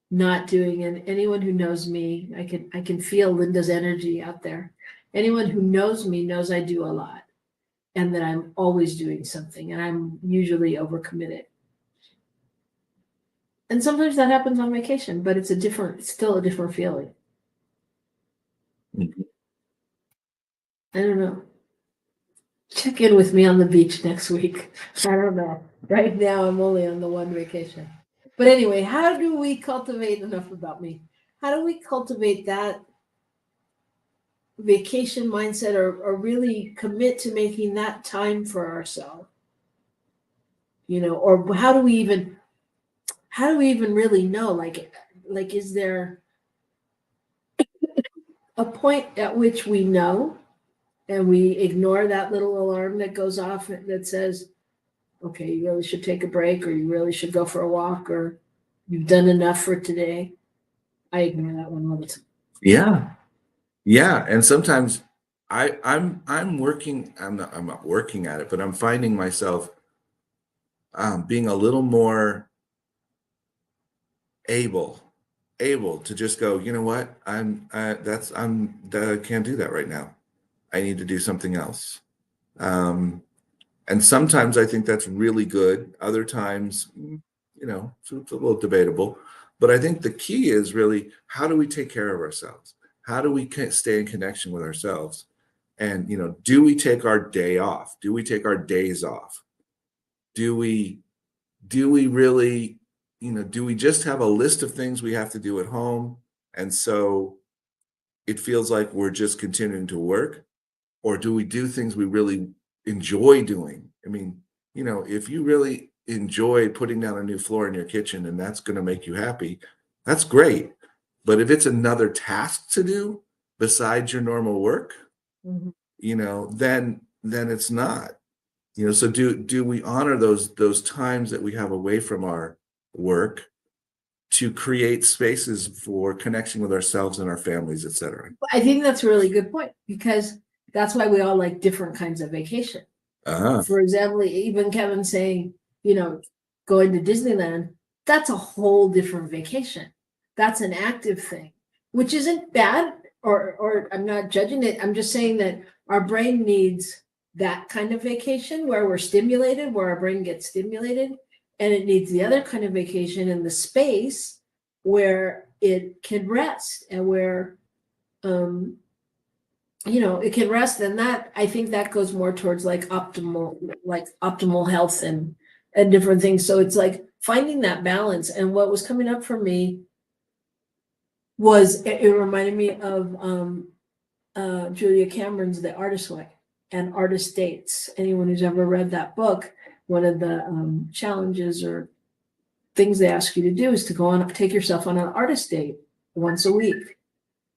[SPEAKER 2] not doing, and anyone who knows me, I can feel Linda's energy out there. Anyone who knows me knows I do a lot and that I'm always doing something, and I'm usually overcommitted. And sometimes that happens on vacation, but it's still a different feeling.
[SPEAKER 1] Mhm.
[SPEAKER 2] I don't know. Check in with me on the beach next week. I don't know. Right now, I'm only on the one vacation. But anyway, how do we cultivate, enough about me? How do we cultivate that vacation mindset, or really commit to making that time for ourselves? Or how do we even really know? Like, is there a point at which we know and we ignore that little alarm that goes off that says, okay, you really should take a break, or you really should go for a walk, or you've done enough for today? I ignore that one all the time.
[SPEAKER 1] Yeah, and sometimes I'm working. I'm not working at it, but I'm finding myself being a little more able to just go, you know what, I can't do that right now. I need to do something else. And sometimes I think that's really good. Other times, it's a little debatable. But I think the key is really, how do we take care of ourselves? How do we stay in connection with ourselves? And, do we take our day off? Do we take our days off? Do we really, do we just have a list of things we have to do at home? And so it feels like we're just continuing to work? Or do we do things we really enjoy doing? I mean, if you really enjoy putting down a new floor in your kitchen and that's going to make you happy, that's great. But if it's another task to do besides your normal work,
[SPEAKER 2] Mhm.
[SPEAKER 1] Then it's not. So do we honor those times that we have away from our work to create spaces for connection with ourselves and our families, et cetera?
[SPEAKER 2] I think that's a really good point, because that's why we all like different kinds of vacation.
[SPEAKER 1] Uh-huh.
[SPEAKER 2] For example, even Kevin saying, going to Disneyland, that's a whole different vacation. That's an active thing, which isn't bad, or I'm not judging it. I'm just saying that our brain needs that kind of vacation where we're stimulated, where our brain gets stimulated, and it needs the other kind of vacation in the space where it can rest, and where it can rest. And that, I think that goes more towards like optimal health and different things. So it's like finding that balance. And what was coming up for me was, it reminded me of Julia Cameron's The Artist's Way and Artist Dates. Anyone who's ever read that book, one of the challenges or things they ask you to do is to take yourself on an artist date once a week,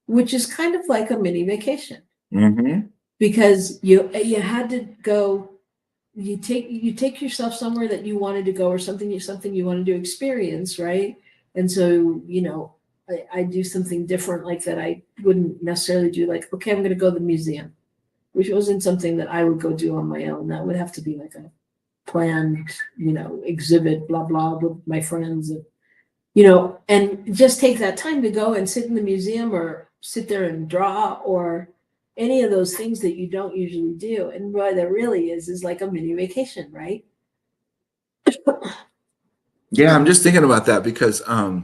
[SPEAKER 2] which is kind of like a mini vacation.
[SPEAKER 1] Mm-hmm.
[SPEAKER 2] Because you had to go, you take yourself somewhere that you wanted to go, or something you wanted to experience, right? And so I do something different like that. I wouldn't necessarily do, like, okay, I'm going to go to the museum, which wasn't something that I would go do on my own. That would have to be like a planned exhibit, blah blah, with my friends, and just take that time to go and sit in the museum, or sit there and draw, or any of those things that you don't usually do. And what that really is like a mini vacation, right?
[SPEAKER 1] Yeah, I'm just thinking about that because our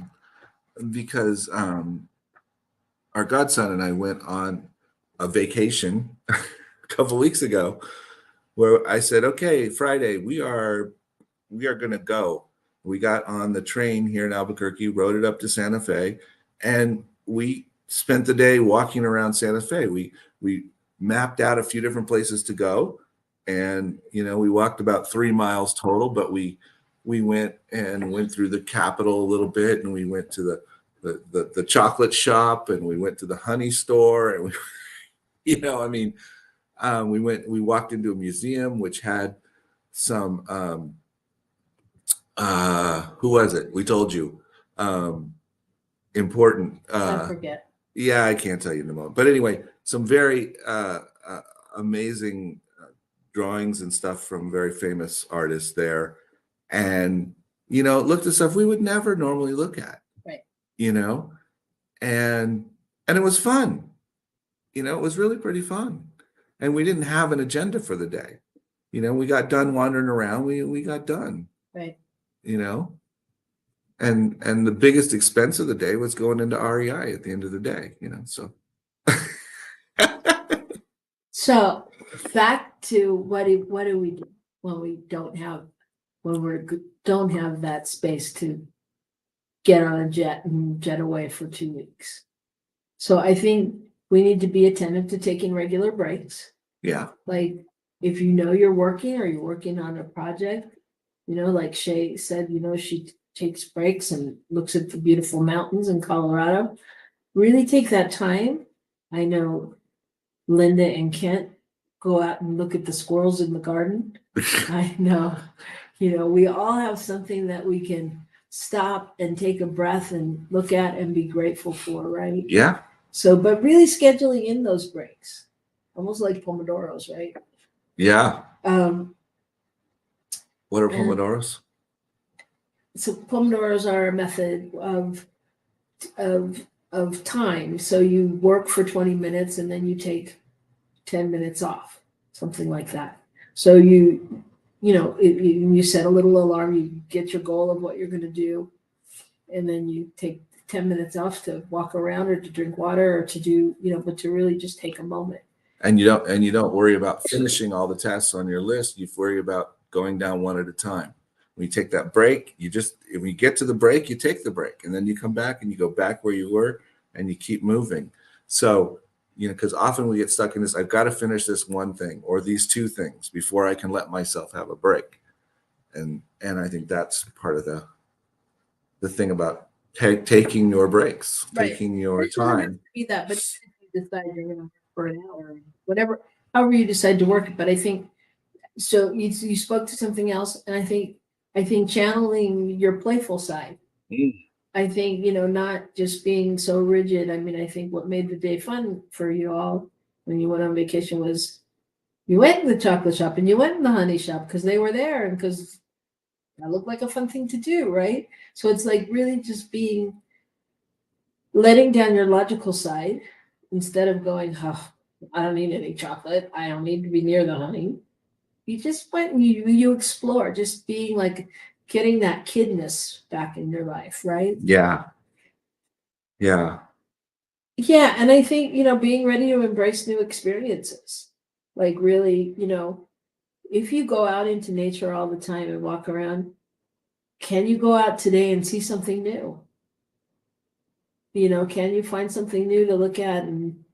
[SPEAKER 1] godson and I went on a vacation a couple weeks ago, where I said, okay, Friday, we are we are going to go. We got on the train here in Albuquerque, rode it up to Santa Fe, and we spent the day walking around Santa Fe. We mapped out a few different places to go, and we walked about 3 miles total, but we went through the Capitol a little bit, and we went to the chocolate shop, and we went to the honey store, and we walked into a museum which had some who was it? We told you. Important.
[SPEAKER 2] I forget.
[SPEAKER 1] Yeah, I can't tell you in a moment. But anyway, some very amazing drawings and stuff from very famous artists there. And, looked at stuff we would never normally look at.
[SPEAKER 2] Right.
[SPEAKER 1] And it was fun. It was really pretty fun. And we didn't have an agenda for the day. We got done wandering around. We got done.
[SPEAKER 2] Right.
[SPEAKER 1] And the biggest expense of the day was going into REI at the end of the day, so.
[SPEAKER 2] So back to what do we do when we don't have that space to get on a jet and jet away for 2 weeks? So I think we need to be attentive to taking regular breaks.
[SPEAKER 1] Yeah.
[SPEAKER 2] Like if you're working or you're working on a project, like Shay said, she takes breaks and looks at the beautiful mountains in Colorado. Really take that time. I know Linda and Kent go out and look at the squirrels in the garden. I know, we all have something that we can stop and take a breath and look at and be grateful for, right?
[SPEAKER 1] Yeah.
[SPEAKER 2] So, but really scheduling in those breaks, almost like Pomodoros, right?
[SPEAKER 1] Yeah. What are Pomodoros?
[SPEAKER 2] So Pomodoros are a method of time. So you work for 20 minutes and then you take 10 minutes off, something like that. So you set a little alarm, you get your goal of what you're going to do, and then you take 10 minutes off to walk around or to drink water or to do, but to really just take a moment.
[SPEAKER 1] And you don't worry about finishing all the tasks on your list. You worry about going down one at a time. When you take that break, if you get to the break, you take the break, and then you come back and you go back where you were and you keep moving. So, because often we get stuck in this, I've got to finish this one thing or these two things before I can let myself have a break. And I think that's part of the thing about taking your breaks,
[SPEAKER 2] Right.
[SPEAKER 1] taking your time.
[SPEAKER 2] Be that, but you decide you're going to work for an hour, whatever, however you decide to work it. But I think, so you spoke to something else, and I think channeling your playful side. I think, not just being so rigid. I mean, I think what made the day fun for you all when you went on vacation was you went in the chocolate shop and you went in the honey shop because they were there and because that looked like a fun thing to do, right? So it's like really just letting down your logical side instead of going, oh, I don't need any chocolate. I don't need to be near the honey. You just went and you explore, just being like getting that kidness back in your life, right?
[SPEAKER 1] Yeah. Yeah.
[SPEAKER 2] Yeah. And I think, being ready to embrace new experiences, like really, if you go out into nature all the time and walk around, can you go out today and see something new? Can you find something new to look at and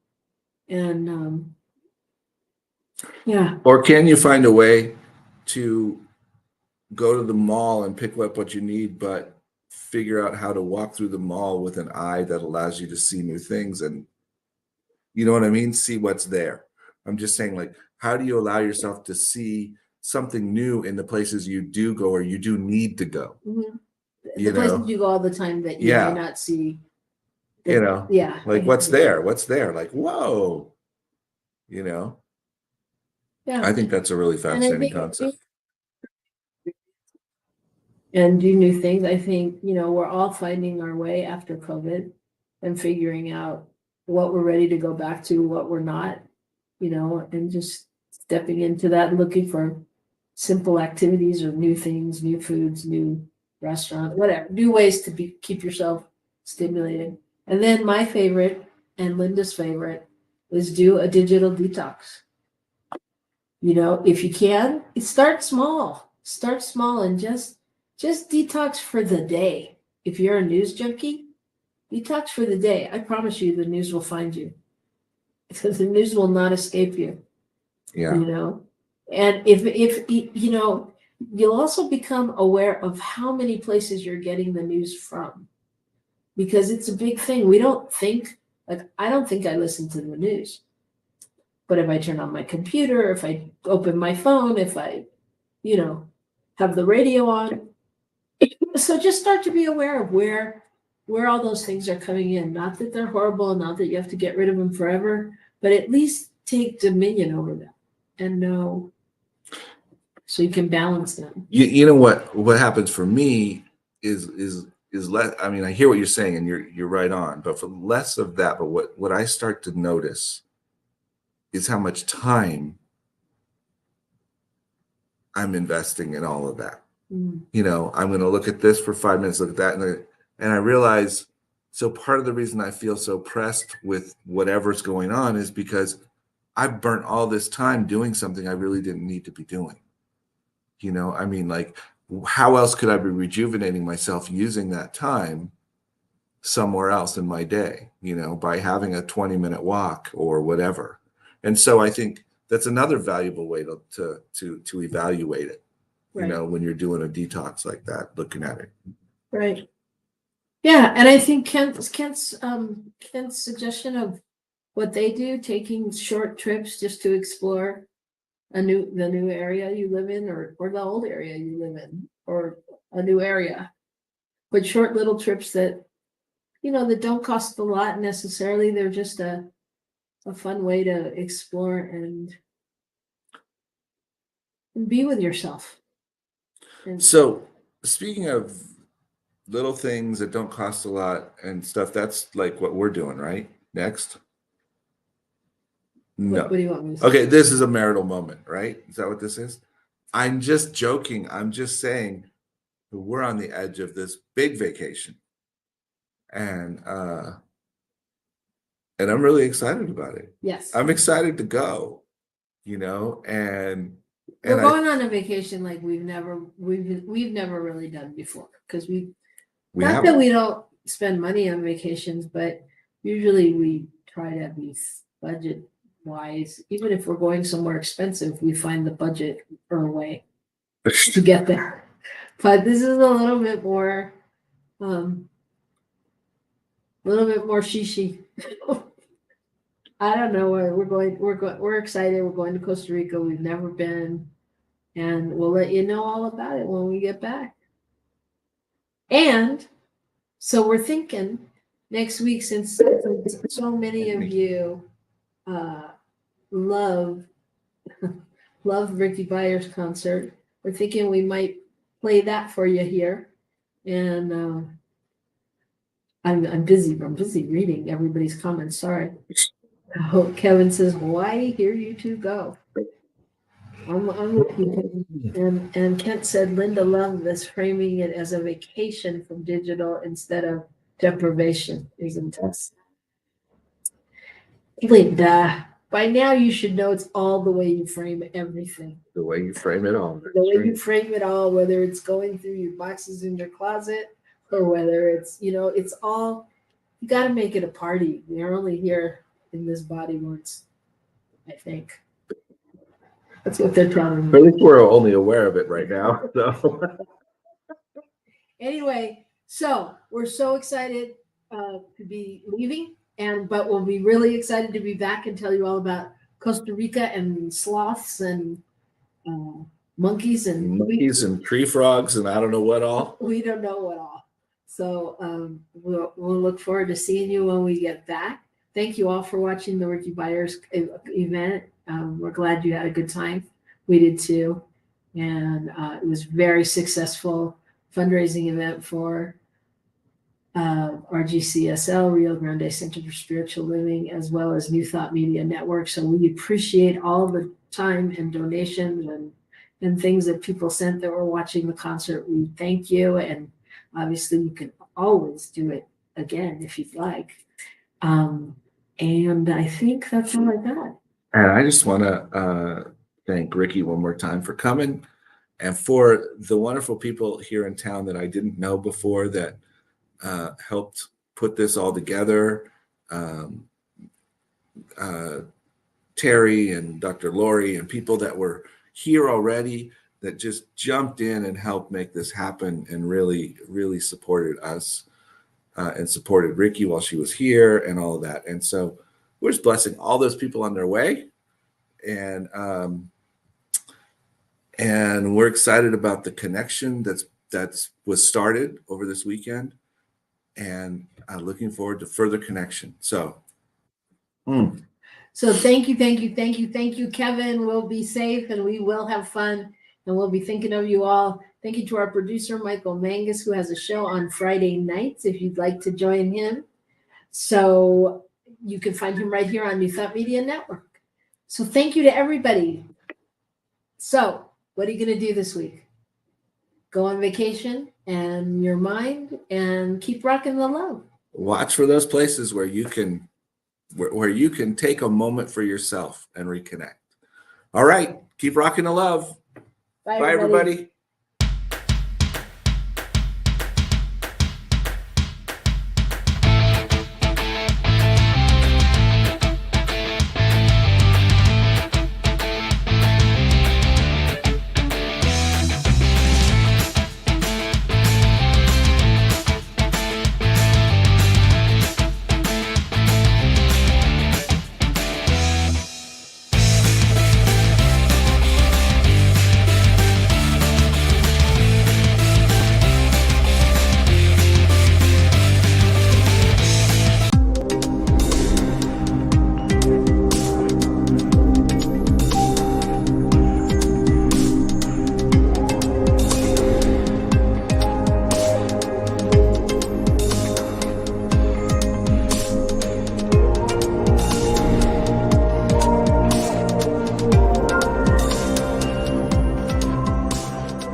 [SPEAKER 2] yeah.
[SPEAKER 1] Or can you find a way to go to the mall and pick up what you need, but figure out how to walk through the mall with an eye that allows you to see new things and, you know what I mean? See what's there. I'm just saying, like, how do you allow yourself to see something new in the places you do go or you do need to go?
[SPEAKER 2] Mm-hmm. The places you go all the time that you may not see. Yeah.
[SPEAKER 1] Like, what's there? What's there? Like, whoa.
[SPEAKER 2] Yeah.
[SPEAKER 1] I think that's a really fascinating concept.
[SPEAKER 2] And do new things. I think, we're all finding our way after COVID and figuring out what we're ready to go back to, what we're not, and just stepping into that and looking for simple activities or new things, new foods, new restaurants, whatever, new ways to keep yourself stimulated. And then my favorite and Linda's favorite is do a digital detox. If you can, start small. start small and just detox for the day. If you're a news junkie, detox for the day. I promise you the news will find you. Because the news will not escape you.
[SPEAKER 1] Yeah.
[SPEAKER 2] You know, and if you know, you'll also become aware of how many places you're getting the news from, because it's a big thing. We don't think, like, I don't think I listen to the news, but if I turn on my computer, if I open my phone, if I, you know, have the radio on, so just start to be aware of where all those things are coming in. Not that they're horrible, not that you have to get rid of them forever, but at least take dominion over them and know, so you can balance them.
[SPEAKER 1] You know what happens for me is less. I mean, I hear what you're saying, and you're right on. But for less of that, but what I start to notice is how much time I'm investing in all of that. You know, I'm going to look at this for 5 minutes, look at that, and I realize. So part of the reason I feel so pressed with whatever's going on is because I've burnt all this time doing something I really didn't need to be doing. You know, I mean, like, how else could I be rejuvenating myself using that time somewhere else in my day, you know, by having a 20-minute walk or whatever. And so I think that's another valuable way to evaluate it, you
[SPEAKER 2] Right.
[SPEAKER 1] know, when you're doing a detox like that, looking at it.
[SPEAKER 2] Right. Yeah, and I think Kent's suggestion of what they do, taking short trips just to explore the new area you live in, or the old area you live in, or a new area, but short little trips that, you know, that don't cost a lot necessarily. They're just a fun way to explore and be with yourself. And
[SPEAKER 1] So speaking of little things that don't cost a lot and stuff, that's like what we're doing, right? Next. No.
[SPEAKER 2] what do you want me to say?
[SPEAKER 1] Okay, this is a marital moment, right? Is that what this is? I'm just joking. I'm just saying we're on the edge of this big vacation. And I'm really excited about it.
[SPEAKER 2] Yes.
[SPEAKER 1] I'm excited to go, you know, and
[SPEAKER 2] We're going on a vacation like we've never really done before, because not that we don't spend money on vacations, but usually we try to be budget wise. Even if we're going somewhere expensive, we find the budget or a way to get there. But this is a little bit more shishi. I don't know where we're excited. We're going to Costa Rica. We've never been, and we'll let you know all about it when we get back. And so we're thinking next week, since so many of you love Ricky Byers' concert, we're thinking we might play that for you here. And I'm busy reading everybody's comments. Sorry. Oh, Kevin says, Hawaii, here you two go. I'm with you. And Kent said, Linda loved this, framing it as a vacation from digital instead of deprivation is intense. Linda, by now you should know it's all the way you frame everything.
[SPEAKER 1] The way you frame it all.
[SPEAKER 2] The way you frame it all, whether it's going through your boxes in your closet or whether it's, you know, it's all, you got to make it a party. We're only here in this body once, I think. That's what they're telling me.
[SPEAKER 1] At least we're only aware of it right now. So
[SPEAKER 2] anyway, so we're so excited to be leaving, but we'll be really excited to be back and tell you all about Costa Rica and sloths and monkeys and
[SPEAKER 1] tree frogs and I don't know what all.
[SPEAKER 2] We don't know what all. So we'll look forward to seeing you when we get back. Thank you all for watching the Ricky Byers event. We're glad you had a good time. We did too. And it was very successful fundraising event for RGCSL, Rio Grande Center for Spiritual Living, as well as New Thought Media Network. So we appreciate all the time and donations and things that people sent that were watching the concert. We thank you. And obviously you can always do it again if you'd like. And I think that's all I got.
[SPEAKER 1] And I just want to thank Ricky one more time for coming and for the wonderful people here in town that I didn't know before that helped put this all together. Terry and Dr. Lori and people that were here already that just jumped in and helped make this happen and really, really supported us and supported Ricky while she was here and all of that. And so we're just blessing all those people on their way. And we're excited about the connection that's was started over this weekend, and looking forward to further connection. So
[SPEAKER 2] So thank you, Kevin. We'll be safe and we will have fun, and we'll be thinking of you all. Thank you to our producer, Michael Mangus, who has a show on Friday nights if you'd like to join him. So you can find him right here on New Thought Media Network. So thank you to everybody. So what are you going to do this week? Go on vacation and your mind, and keep rocking the love.
[SPEAKER 1] watch for those places where you can take a moment for yourself and reconnect. All right, keep rocking the love.
[SPEAKER 2] Bye,
[SPEAKER 1] Bye, everybody.